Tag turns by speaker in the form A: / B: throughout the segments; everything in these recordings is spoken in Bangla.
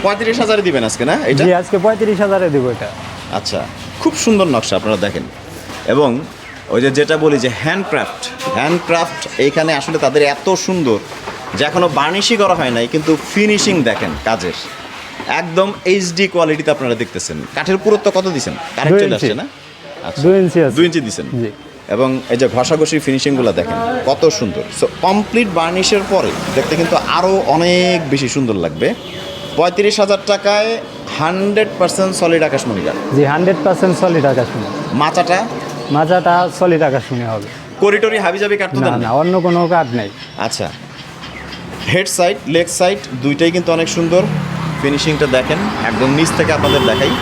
A: 35,000 দিবেন আজকে না এটা?
B: জি আজকে 35,000-এ দেবো এটা।
A: আচ্ছা, খুব সুন্দর নকশা আপনারা দেখেন। এবং ওই যেটা বলি যে হ্যান্ডক্রাফট এইখানে আসলে তাদের এত সুন্দর যে এখনও বার্নিশই করা হয় নাই, কিন্তু ফিনিশিং দেখেন কাজের একদম এইচডি কোয়ালিটিতে আপনারা দেখতেছেন। কাঠের পুরুত্ব কত দিছেন? কারেন্ট
B: 2
A: চলে
B: ইঞ্চি।
A: আসছে না? আচ্ছা
B: 2 ইঞ্চি আছে।
A: 2 ইঞ্চি দিছেন।
B: জি।
A: এবং এই যে ঘষাঘষি ফিনিশিংগুলো দেখেন কত সুন্দর। সো কমপ্লিট বার্নিশের পরে দেখতে কিন্তু আরও অনেক বেশি সুন্দর লাগবে। 35,000 টাকায় 100% সলিড আকাশমণি কাঠ।
B: জি 100% সলিড আকাশমণি।
A: মাচাটা
B: মাজাটা সলিড আকাশমণি হবে।
A: করিডোরি হাবিজাবি কাঠ তো
B: না
A: দেন
B: না
A: না?
B: অন্য কোনো কাঠ নেই।
A: আচ্ছা, হেড সাইড লেগ সাইড দুইটাই কিন্তু অনেক সুন্দর। ফিনিশিংটা দেখেন একদম নিচ থেকে আপনাদের দেখাই।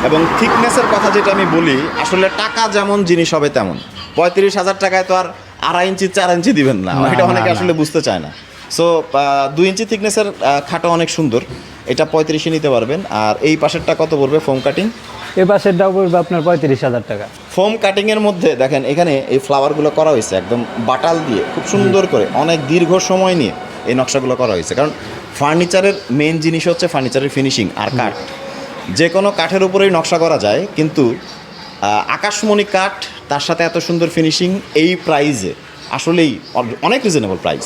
A: এবং থিকনেসের কথা যেটা আমি বলি, আসলে টাকা যেমন জিনিস হবে তেমন। 35,000 টাকায় তো আর 2.5 ইঞ্চি 4 ইঞ্চি দিবেন না,
B: না,
A: এটা অনেকে
B: না,
A: আসলে বুঝতে চায় না। সো 2 ইঞ্চি থিকনেসের খাটও অনেক সুন্দর, এটা 35-এ নিতে পারবেন। আর এই পাশেরটা কত পড়বে ফোম কাটিং?
B: এ পাশেরটাও পড়বে আপনার 35,000 টাকা।
A: ফোম কাটিংয়ের মধ্যে দেখেন এখানে এই ফ্লাওয়ারগুলো করা হয়েছে একদম বাটাল দিয়ে, খুব সুন্দর করে অনেক দীর্ঘ সময় নিয়ে এই নকশাগুলো করা হয়েছে। কারণ ফার্নিচারের মেন জিনিস হচ্ছে ফার্নিচারের ফিনিশিং আর কাঠ। যে কোনো কাঠের উপরেই নকশা করা যায়, কিন্তু আকাশমণি কাঠ তার সাথে এত সুন্দর ফিনিশিং এই প্রাইসে আসলেই অনেক রিজনেবল প্রাইস।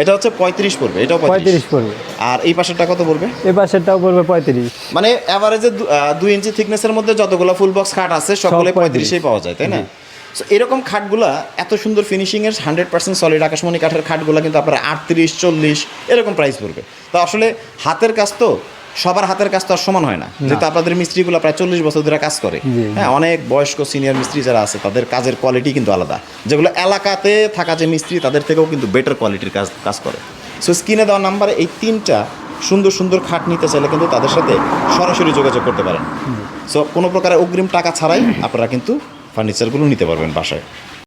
A: এটা হচ্ছে 35 পড়বে, এটাও
B: 35 পড়বে।
A: আর এই পাশেরটা কত পড়বে?
B: এ পাশেরটাও পড়বে 35।
A: মানে অ্যাভারেজে 2 ইঞ্চি থিকনেসের মধ্যে যতগুলো ফুল বক্স খাট আছে সকলে 35-এই পাওয়া যায়, তাই না? সো এরকম খাটগুলা এত সুন্দর ফিনিশিংয়ের 100% সলিড আকাশমণি কাঠের খাটগুলো কিন্তু আপনারা 38-40 এরকম প্রাইস পড়বে। তো আসলে হাতের কাজ তো, সবার হাতের কাজ তো আর সমান হয় না। যেহেতু আপনাদের মিস্ত্রিগুলো প্রায় 40 বছর ধরে কাজ করে, হ্যাঁ, অনেক বয়স্ক সিনিয়র মিস্ত্রি যারা আছে তাদের কাজের কোয়ালিটি কিন্তু আলাদা। যেগুলো এলাকাতে থাকা যে মিস্ত্রি তাদের থেকেও কিন্তু বেটার কোয়ালিটির কাজ করে। সো স্ক্রিনে দেওয়া নাম্বারে এই 3টা সুন্দর সুন্দর খাট নিতে চাইলে কিন্তু তাদের সাথে সরাসরি যোগাযোগ করতে পারেন। সো কোনো প্রকারের অগ্রিম টাকা ছাড়াই আপনারা কিন্তু ফার্নিচারগুলো নিতে পারবেন বাসায়।